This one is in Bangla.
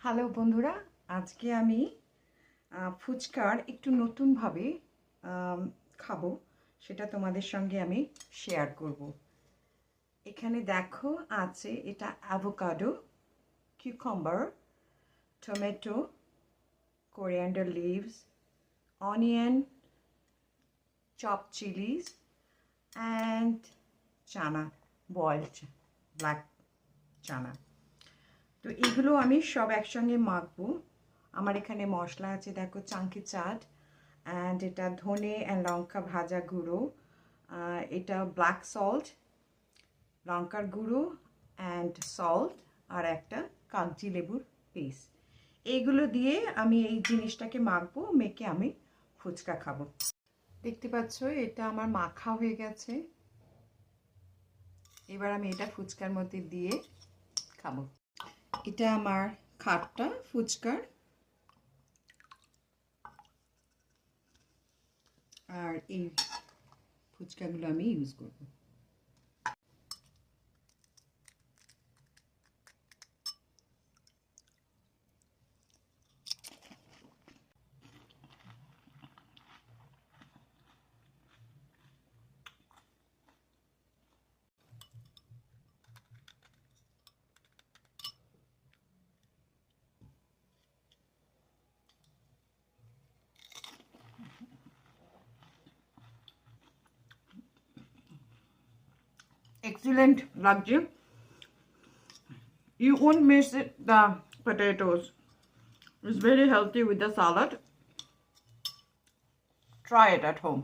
হ্যালো বন্ধুরা, আজকে আমি ফুচকার একটু নতুনভাবে খাবো, সেটা তোমাদের সঙ্গে আমি শেয়ার করব। এখানে দেখো আছে এটা avocado, cucumber, tomato, coriander leaves, onion, chopped chilies and chana, boiled black chana. তো এগুলো আমি সব একসঙ্গে মাখবো। আমার এখানে মশলা আছে, দেখো চাঙ্কি চাট, অ্যান্ড এটা ধনে অ্যান্ড লঙ্কা ভাজা গুঁড়ো, এটা ব্ল্যাক সল্ট, লঙ্কার গুঁড়ো অ্যান্ড সল্ট, আর একটা কাগজি লেবুর পিস। এইগুলো দিয়ে আমি এই জিনিসটাকে মাখবো, মেখে আমি ফুচকা খাবো। দেখতে পাচ্ছ এটা আমার মাখা হয়ে গেছে। এবার আমি এটা ফুচকার মধ্যে দিয়ে খাবো। এটা আমার খাটটা ফুচকার, আর এই ফুচকাগুলো আমি ইউজ করব। Excellent লাগছে। You won't miss it, the potatoes. It's very healthy with the salad. Try it at home.